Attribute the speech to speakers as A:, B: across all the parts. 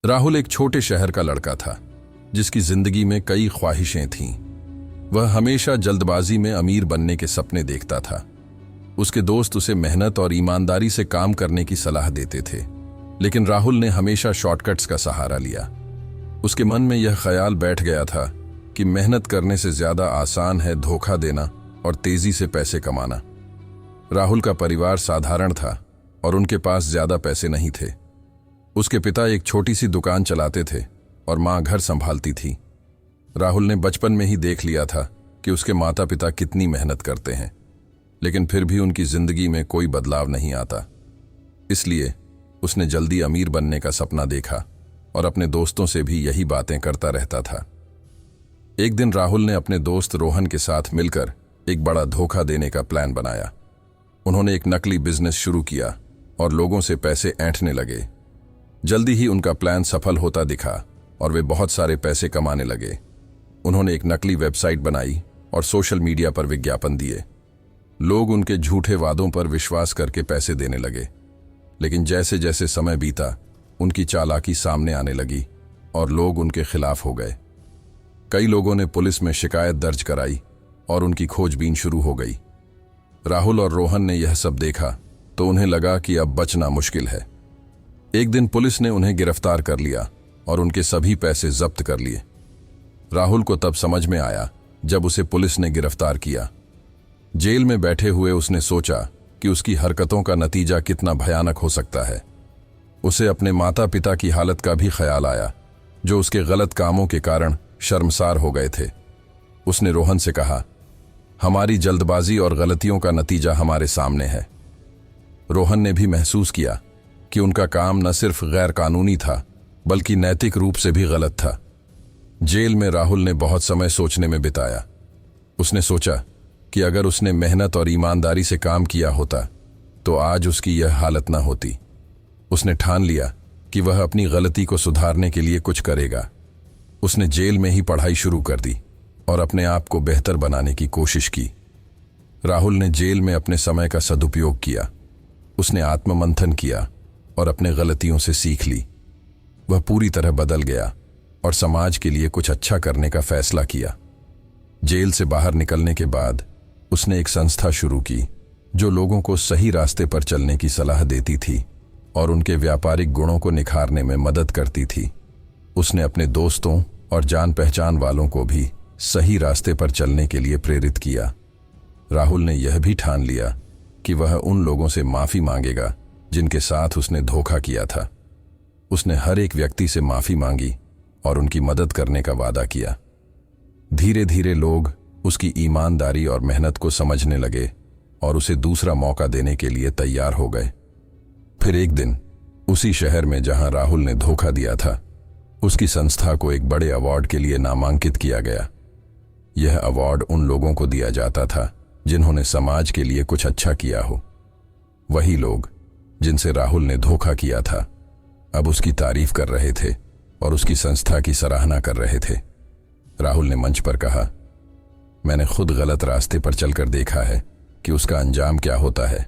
A: राहुल एक छोटे शहर का लड़का था जिसकी जिंदगी में कई ख्वाहिशें थीं। वह हमेशा जल्दबाजी में अमीर बनने के सपने देखता था। उसके दोस्त उसे मेहनत और ईमानदारी से काम करने की सलाह देते थे, लेकिन राहुल ने हमेशा शॉर्टकट्स का सहारा लिया। उसके मन में यह ख्याल बैठ गया था कि मेहनत करने से ज्यादा आसान है धोखा देना और तेजी से पैसे कमाना। राहुल का परिवार साधारण था और उनके पास ज्यादा पैसे नहीं थे। उसके पिता एक छोटी सी दुकान चलाते थे और मां घर संभालती थी। राहुल ने बचपन में ही देख लिया था कि उसके माता पिता कितनी मेहनत करते हैं, लेकिन फिर भी उनकी जिंदगी में कोई बदलाव नहीं आता। इसलिए उसने जल्दी अमीर बनने का सपना देखा और अपने दोस्तों से भी यही बातें करता रहता था। एक दिन राहुल ने अपने दोस्त रोहन के साथ मिलकर एक बड़ा धोखा देने का प्लान बनाया। उन्होंने एक नकली बिजनेस शुरू किया और लोगों से पैसे ऐंठने लगे। जल्दी ही उनका प्लान सफल होता दिखा और वे बहुत सारे पैसे कमाने लगे। उन्होंने एक नकली वेबसाइट बनाई और सोशल मीडिया पर विज्ञापन दिए। लोग उनके झूठे वादों पर विश्वास करके पैसे देने लगे, लेकिन जैसे जैसे समय बीता उनकी चालाकी सामने आने लगी और लोग उनके खिलाफ हो गए। कई लोगों ने पुलिस में शिकायत दर्ज कराई और उनकी खोजबीन शुरू हो गई। राहुल और रोहन ने यह सब देखा तो उन्हें लगा कि अब बचना मुश्किल है। एक दिन पुलिस ने उन्हें गिरफ्तार कर लिया और उनके सभी पैसे जब्त कर लिए। राहुल को तब समझ में आया जब उसे पुलिस ने गिरफ्तार किया। जेल में बैठे हुए उसने सोचा कि उसकी हरकतों का नतीजा कितना भयानक हो सकता है। उसे अपने माता पिता की हालत का भी ख्याल आया, जो उसके गलत कामों के कारण शर्मसार हो गए थे। उसने रोहन से कहा, हमारी जल्दबाजी और गलतियों का नतीजा हमारे सामने है। रोहन ने भी महसूस किया कि उनका काम न सिर्फ गैर कानूनी था बल्कि नैतिक रूप से भी गलत था। जेल में राहुल ने बहुत समय सोचने में बिताया। उसने सोचा कि अगर उसने मेहनत और ईमानदारी से काम किया होता तो आज उसकी यह हालत न होती। उसने ठान लिया कि वह अपनी गलती को सुधारने के लिए कुछ करेगा। उसने जेल में ही पढ़ाई शुरू कर दी और अपने आप को बेहतर बनाने की कोशिश की। राहुल ने जेल में अपने समय का सदुपयोग किया। उसने आत्ममंथन किया और अपने गलतियों से सीख ली। वह पूरी तरह बदल गया और समाज के लिए कुछ अच्छा करने का फैसला किया। जेल से बाहर निकलने के बाद उसने एक संस्था शुरू की जो लोगों को सही रास्ते पर चलने की सलाह देती थी और उनके व्यापारिक गुणों को निखारने में मदद करती थी। उसने अपने दोस्तों और जान पहचान वालों को भी सही रास्ते पर चलने के लिए प्रेरित किया। राहुल ने यह भी ठान लिया कि वह उन लोगों से माफी मांगेगा जिनके साथ उसने धोखा किया था। उसने हर एक व्यक्ति से माफी मांगी और उनकी मदद करने का वादा किया। धीरे धीरे लोग उसकी ईमानदारी और मेहनत को समझने लगे और उसे दूसरा मौका देने के लिए तैयार हो गए। फिर एक दिन उसी शहर में जहां राहुल ने धोखा दिया था, उसकी संस्था को एक बड़े अवार्ड के लिए नामांकित किया गया। यह अवार्ड उन लोगों को दिया जाता था जिन्होंने समाज के लिए कुछ अच्छा किया हो। वही लोग जिनसे राहुल ने धोखा किया था अब उसकी तारीफ कर रहे थे और उसकी संस्था की सराहना कर रहे थे। राहुल ने मंच पर कहा, मैंने खुद गलत रास्ते पर चलकर देखा है कि उसका अंजाम क्या होता है।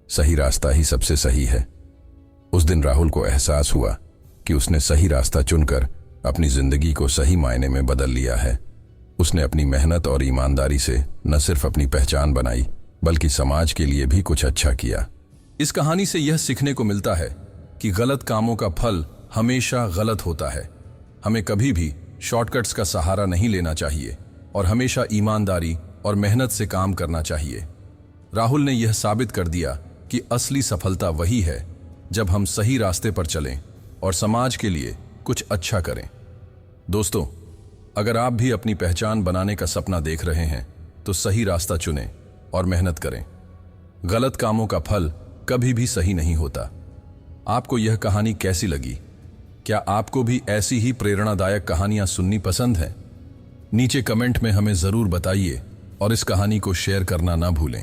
A: सही रास्ता ही सबसे सही है। उस दिन राहुल को एहसास हुआ कि उसने सही रास्ता चुनकर अपनी जिंदगी को सही मायने में बदल लिया है। उसने अपनी मेहनत और ईमानदारी से न सिर्फ अपनी पहचान बनाई बल्कि समाज के लिए भी कुछ अच्छा किया। इस कहानी से यह सीखने को मिलता है कि गलत कामों का फल हमेशा गलत होता है। हमें कभी भी शॉर्टकट्स का सहारा नहीं लेना चाहिए और हमेशा ईमानदारी और मेहनत से काम करना चाहिए। राहुल ने यह साबित कर दिया कि असली सफलता वही है जब हम सही रास्ते पर चलें और समाज के लिए कुछ अच्छा करें। दोस्तों, अगर आप भी अपनी पहचान बनाने का सपना देख रहे हैं तो सही रास्ता चुनें और मेहनत करें। गलत कामों का फल कभी भी सही नहीं होता। आपको यह कहानी कैसी लगी? क्या आपको भी ऐसी ही प्रेरणादायक कहानियां सुननी पसंद हैं? नीचे कमेंट में हमें जरूर बताइए और इस कहानी को शेयर करना ना भूलें।